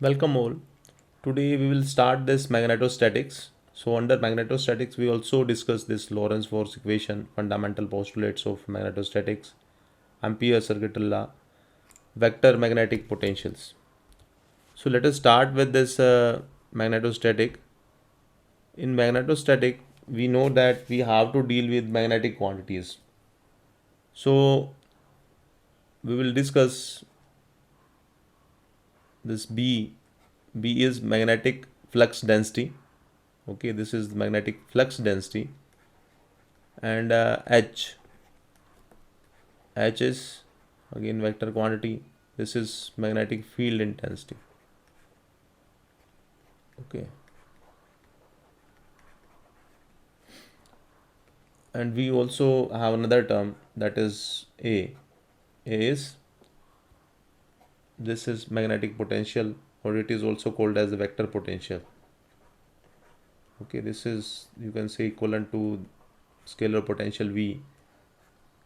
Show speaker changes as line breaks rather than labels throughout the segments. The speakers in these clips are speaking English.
Welcome all. Today we will start this magnetostatics. So under magnetostatics we also discuss this Lorentz force equation, fundamental postulates of magnetostatics, Ampere circuit law, vector magnetic potentials. So let us start with this magnetostatic. In magnetostatic we know that we have to deal with magnetic quantities. So we will discuss this B. B is magnetic flux density. Okay, this is the magnetic flux density, and H is again vector quantity. This is magnetic field intensity. Okay, and we also have another term that is A. A is this is magnetic potential, or it is also called as the vector potential. Okay, this is you can say equivalent to scalar potential V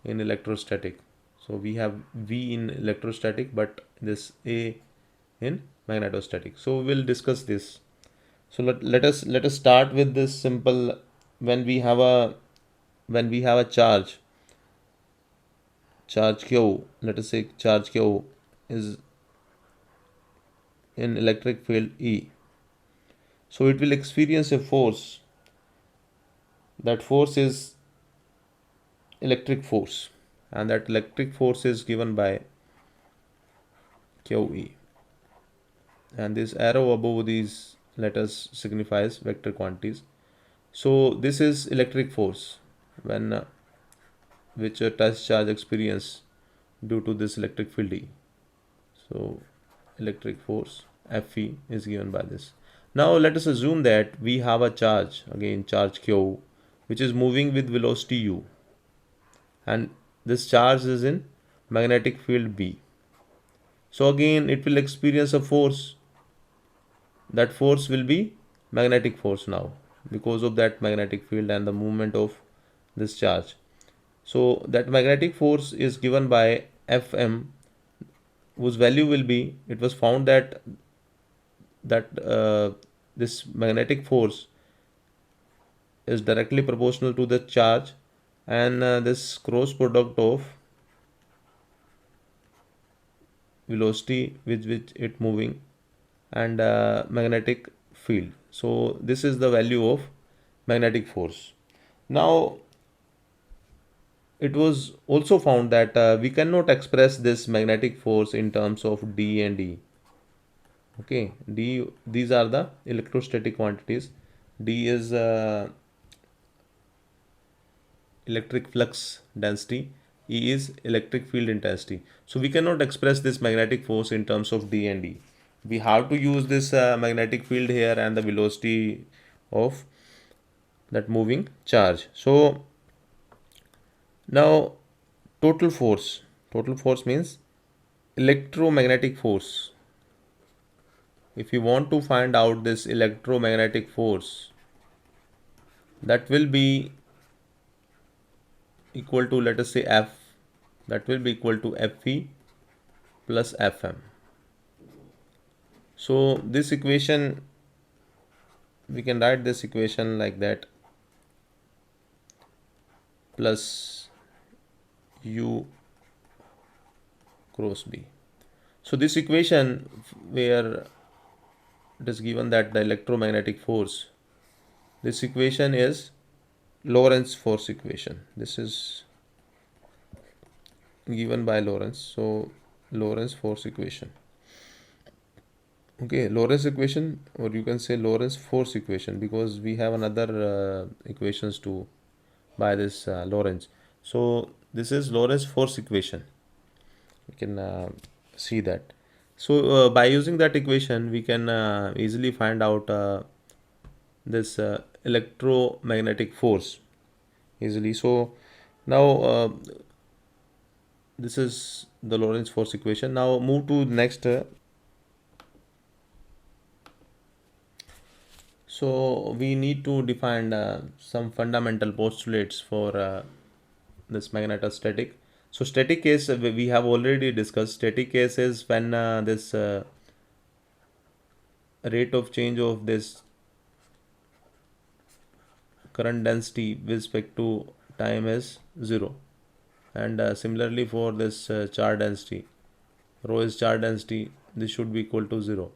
in electrostatic. So we have V in electrostatic, but this A in magnetostatic. So we'll discuss this. So let us start with this simple. When we have a charge Q, let us say charge Q is in electric field E. So it will experience a force. That force is electric force, and that electric force is given by QE. And this arrow above these letters signifies vector quantities. So this is electric force when which a touch charge experience due to this electric field E. So electric force Fe is given by this. Now let us assume that we have a charge, again charge Q, which is moving with velocity u, and this charge is in magnetic field B. So again it will experience a force. That force will be magnetic force now because of that magnetic field and the movement of this charge. So that magnetic force is given by Fm, whose value will be, it was found that this magnetic force is directly proportional to the charge, and this cross product of velocity with which it moving and magnetic field. So this is the value of magnetic force. Now it was also found that we cannot express this magnetic force in terms of D and E. Okay, D, these are the electrostatic quantities. D is electric flux density, E is electric field intensity. So we cannot express this magnetic force in terms of D and E. We have to use this magnetic field here and the velocity of that moving charge. So now total force means electromagnetic force. If you want to find out this electromagnetic force, that will be equal to, let us say, F, that will be equal to Fe plus Fm. So this equation, we can write this equation like that, plus U cross B. So this equation where it is given that the electromagnetic force, this equation is Lorentz force equation. This is given by Lorentz. So Lorentz force equation. Okay, Lorentz equation, or you can say Lorentz force equation, because we have another equations too by this Lorentz. So this is Lorentz force equation. We can see that. So by using that equation, we can easily find out this electromagnetic force easily. So now this is the Lorentz force equation. Now move to next. So we need to define some fundamental postulates for this magnetostatic. So static case we have already discussed. Static case is when this rate of change of this current density with respect to time is 0. And similarly for this charge density, rho is charge density, this should be equal to 0.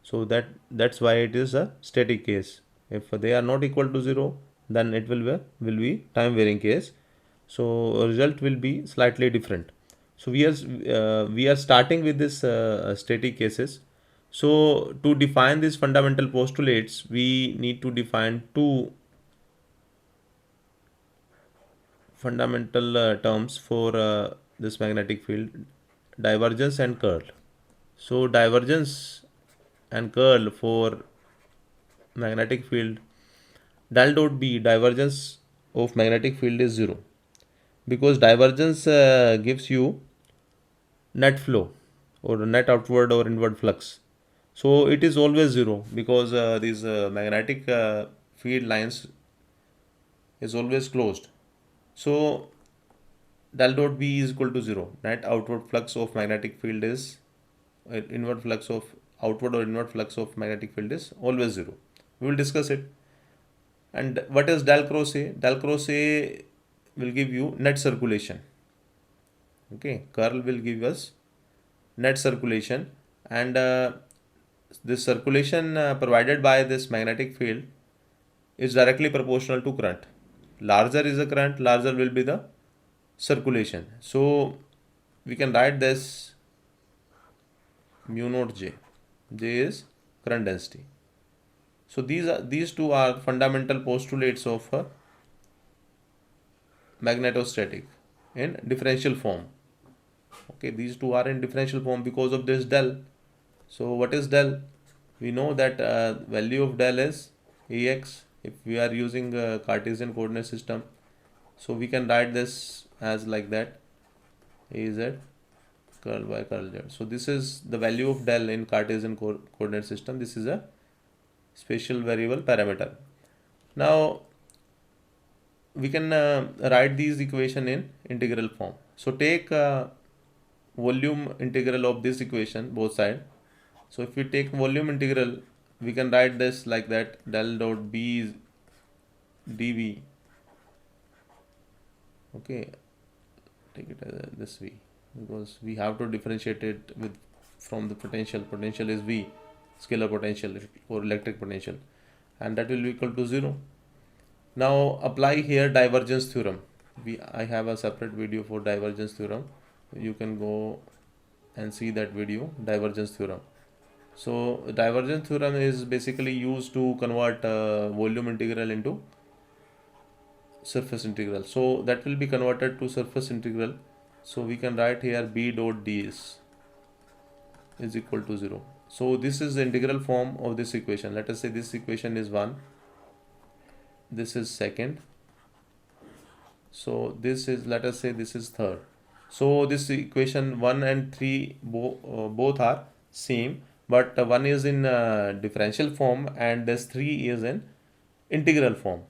So that's why it is a static case. If they are not equal to 0, then it will be time varying case. So result will be slightly different. So we are starting with this static cases. So to define these fundamental postulates, we need to define two fundamental terms for this magnetic field: divergence and curl. So divergence and curl for magnetic field, del dot B, divergence of magnetic field is 0, because divergence gives you net flow or net outward or inward flux. So it is always 0 because these magnetic field lines is always closed. So del dot B is equal to 0. Net outward flux of magnetic field is inward flux of outward or inward flux of magnetic field is always 0. We will discuss it. And what is del cross A? Del cross A will give you net circulation. Okay, curl will give us net circulation, and this circulation provided by this magnetic field is directly proportional to current. Larger is the current, larger will be the circulation. So we can write this mu naught J. J is current density. So these two are fundamental postulates of magnetostatic in differential form. Okay, these two are in differential form because of this del. So what is del? We know that value of del is Ax if we are using a Cartesian coordinate system. So we can write this as like that: Az curl by curl z. So this is the value of del in Cartesian coordinate system. This is a spatial variable parameter. Now we can write these equation in integral form. So take volume integral of this equation both side. So if we take volume integral, we can write this like that: del dot B dV. Okay, take it as this V, because we have to differentiate it with from the potential. Potential is V, scalar potential or electric potential, and that will be equal to 0. Now apply here divergence theorem. I have a separate video for divergence theorem. You can go and see that video, divergence theorem. So divergence theorem is basically used to convert volume integral into surface integral. So that will be converted to surface integral. So we can write here B dot ds is equal to 0. So this is the integral form of this equation. Let us say this equation is 1. This is second. So this is, let us say this is third. So this equation 1 and 3 both are same, but 1 is in differential form and this 3 is in integral form.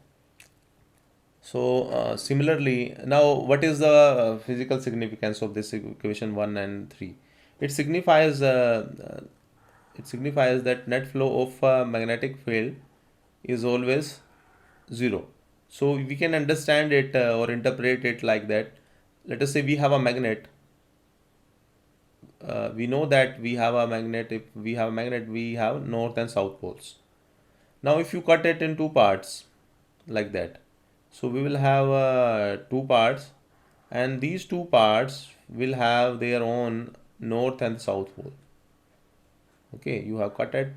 So similarly, now what is the physical significance of this equation 1 and 3? It signifies that net flow of magnetic field is always 0. So we can understand it or interpret it like that. Let us say we have a magnet. We know that we have a magnet. If we have a magnet, we have north and south poles. Now if you cut it in two parts like that, so we will have two parts, and these two parts will have their own north and south pole. Okay, you have cut it.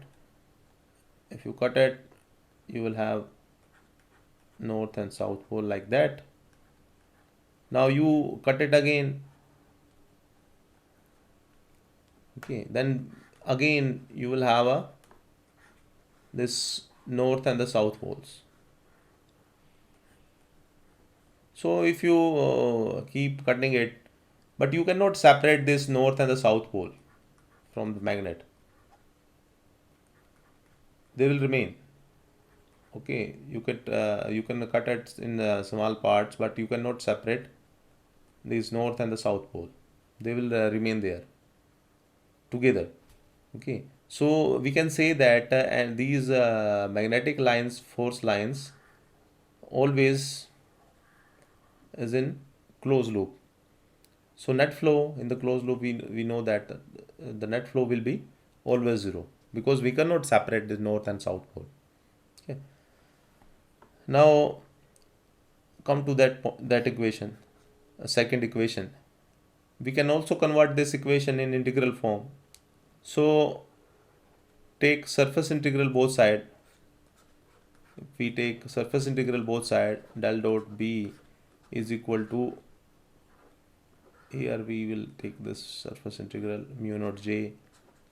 If you cut it, you will have north and south pole like that. Now you cut it again. Okay, then again you will have this north and the south poles. So if you keep cutting it, but you cannot separate this north and the south pole from the magnet. They will remain. Okay, you can cut it in small parts, but you cannot separate these north and the south pole. They will remain there together. Okay, So we can say that and these magnetic lines, force lines, always is in closed loop. So net flow in the closed loop, we know that the net flow will be always zero because we cannot separate the north and south pole. Okay. Now come to that equation, a second equation. We can also convert this equation in integral form. So take surface integral both side. If we take surface integral both side, del dot B is equal to, here we will take this surface integral mu naught J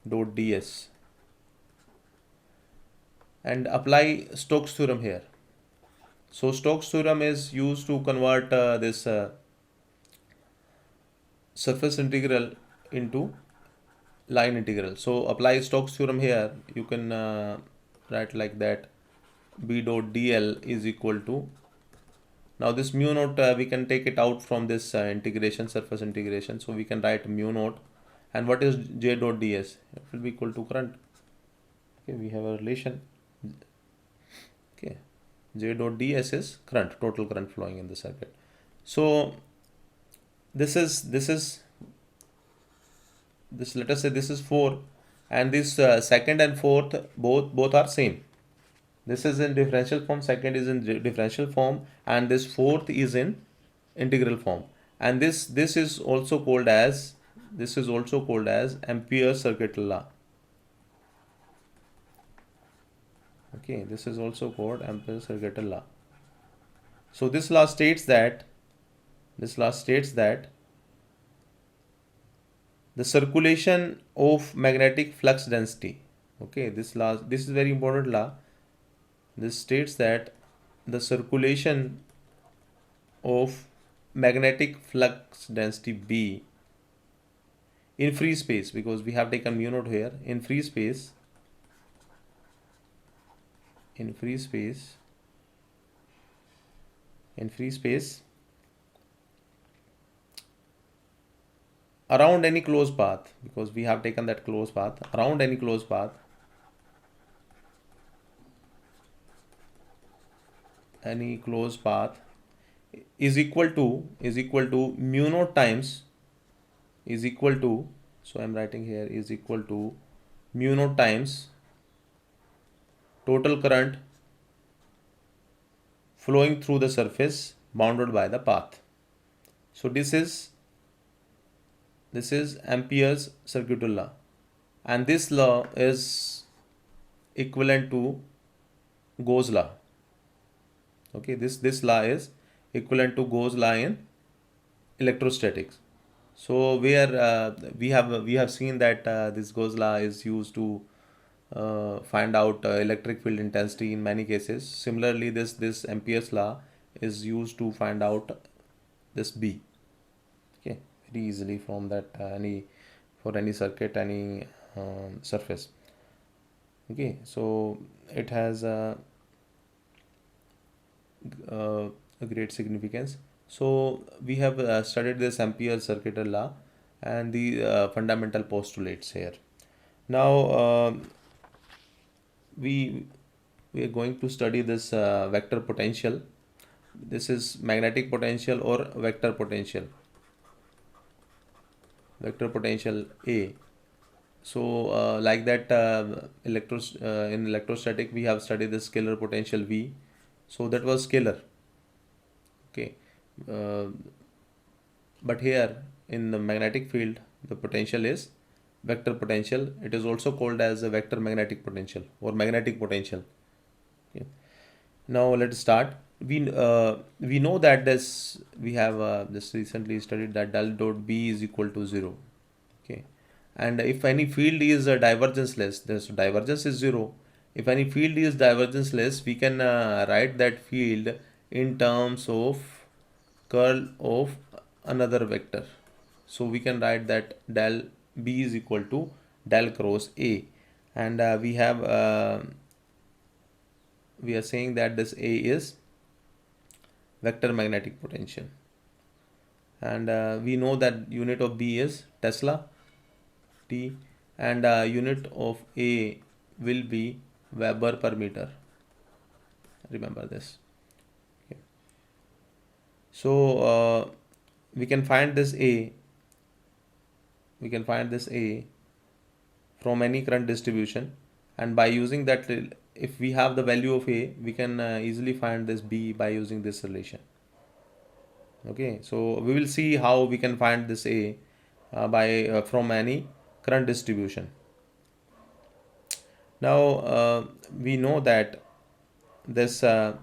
dot ds and apply Stokes theorem here. So Stokes theorem is used to convert this surface integral into line integral. So apply Stokes theorem here. You can write like that: B dot dl is equal to, now this mu naught we can take it out from this integration, surface integration. So we can write mu naught, and what is J dot ds? It will be equal to current. Okay, we have a relation. Okay, J dot ds is current, total current flowing in the circuit. So this let us say this is 4, and this second and fourth both are same. This is in differential form, second is in differential form, and this fourth is in integral form. And this is also called as Ampere's circuital law. Okay, this is also called Ampere's circuital law. So this law states that the circulation of magnetic flux density. Okay, this is very important law. This states that the circulation of magnetic flux density B in free space, because we have taken mu naught here, in free space around any closed path, because we have taken that closed path, around any closed path, is equal to mu naught times, is equal to, so I'm writing here, is equal to mu naught times total current flowing through the surface bounded by the path. So this is Ampere's circuital law, and this law is equivalent to Gauss law. Okay, this law is equivalent to Gauss law in electrostatics. So where we have seen that this Gauss law is used to find out electric field intensity in many cases. Similarly, this Ampere's law is used to find out this B. Okay, very easily from that for any circuit, any surface. Okay, so it has a great significance. So we have studied this Ampere's circuital law and the fundamental postulates here. Now we are going to study this vector potential. This is magnetic potential or vector potential. Vector potential A. So like that in electrostatic we have studied the scalar potential V. So that was scalar. Okay, but here in the magnetic field the potential is vector potential. It is also called as a vector magnetic potential or magnetic potential. Okay. Now let's start. We know that we have just recently studied that del dot B is equal to 0. Okay, and if any field is divergenceless, this divergence is 0. If any field is divergenceless, we can write that field in terms of curl of another vector. So we can write that del B is equal to del cross A, and we are saying that this A is vector magnetic potential, and we know that unit of B is Tesla, T, and unit of A will be Weber per meter. Remember this. Okay. So we can find this A. We can find this A from any current distribution, and by using that, if we have the value of A, we can easily find this B by using this relation. Okay, so we will see how we can find this A by from any current distribution. Now we know that this del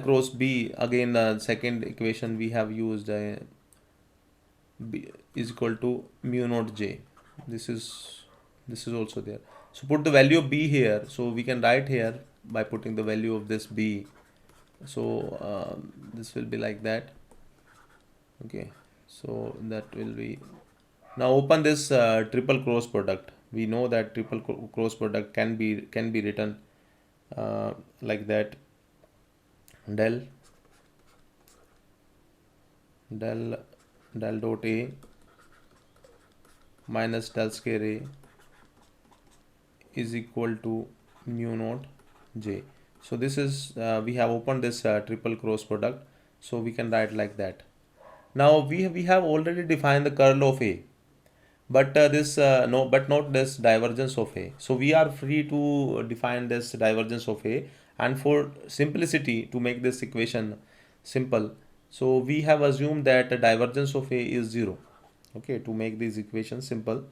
cross B, again second equation we have used, B is equal to mu naught J. This is also there. So put the value of B here. So we can write here by putting the value of this B. So this will be like that. Okay, so that will be. Now open this triple cross product. We know that triple cross product can be written like that. Del del del dot A minus del square A is equal to mu naught J. So this is we have opened this triple cross product, so we can write like that. Now we have already defined the curl of A, but but not this divergence of A. So we are free to define this divergence of A, and for simplicity, to make this equation simple, so we have assumed that the divergence of A is 0. Okay, to make this equation simple,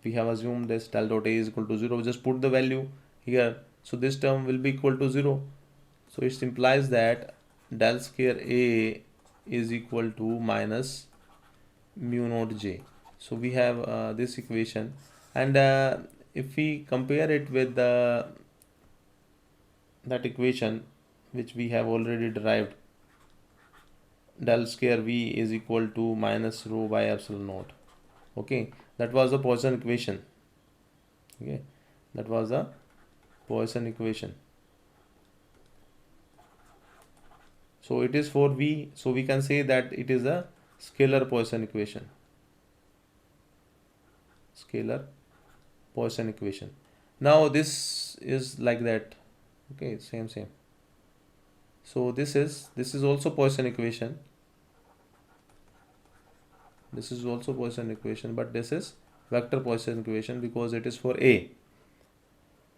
we have assumed this del dot A is equal to 0. Just put the value here, so this term will be equal to 0. So it implies that del square A is equal to minus mu naught J. So we have this equation, and if we compare it with that equation which we have already derived, del square V is equal to minus rho by epsilon naught. Okay, that was the Poisson equation. Okay, that was the Poisson equation. So it is for V, so we can say that it is a scalar Poisson equation. Scalar Poisson equation. Now this is like that. Okay, same. So this is also Poisson equation. This is also Poisson equation, but this is vector Poisson equation because it is for A.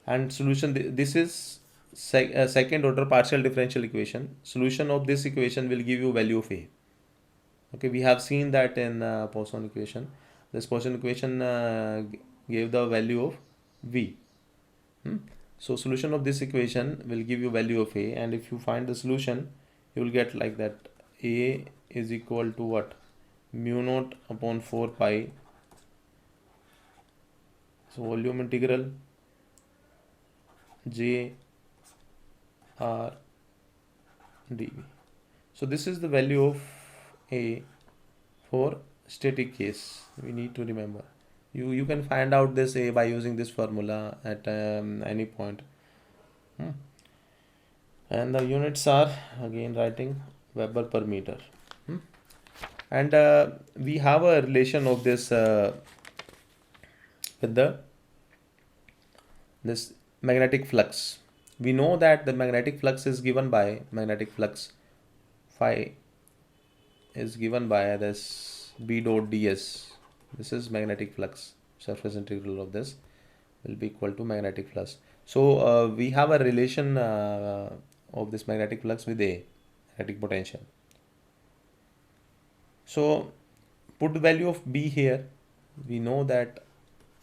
And solution, this is second order partial differential equation. Solution of this equation will give you value of A. Okay, we have seen that in Poisson equation. This Poisson equation gave the value of V. So solution of this equation will give you value of A, and if you find the solution, you will get like that. A is equal to what? Mu naught upon 4 pi. So volume integral J R dV. So this is the value of A for static case. We need to remember. You can find out this A by using this formula at any point. And the units are again writing Weber per meter. And we have a relation of this with this magnetic flux. We know that the magnetic flux is given by magnetic flux phi is given by this B dot ds. This is magnetic flux. Surface integral of this will be equal to magnetic flux. So we have a relation of this magnetic flux with A, magnetic potential. So put the value of B here. We know that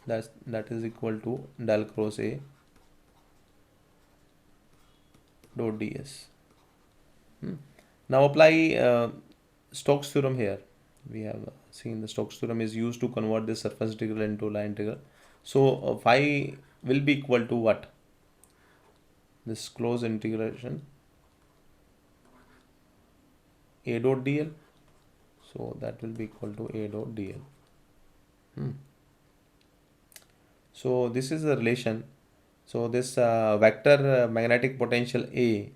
that is equal to del cross A dot ds. Now apply Stokes theorem here. We have seen the Stokes theorem is used to convert this surface integral into line integral. So phi will be equal to what? This closed integration A dot dl. So that will be equal to A dot dl. So this is the relation. So this vector magnetic potential A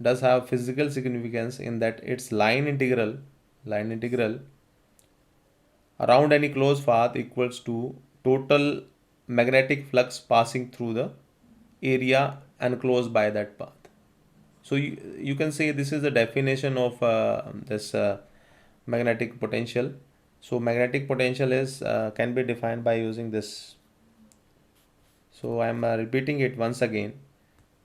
does have physical significance in that its line integral around any closed path equals to total magnetic flux passing through the area enclosed by that path. So you can say this is the definition of this magnetic potential. So magnetic potential is can be defined by using this. So I am repeating it once again.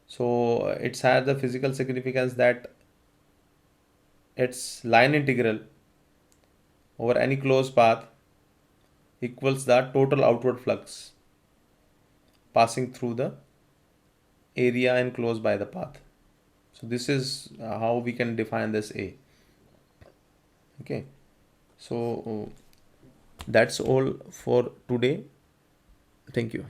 So it's had the physical significance that its line integral over any closed path equals the total outward flux passing through the area enclosed by the path. So this is how we can define this A. Okay. So that's all for today. Thank you.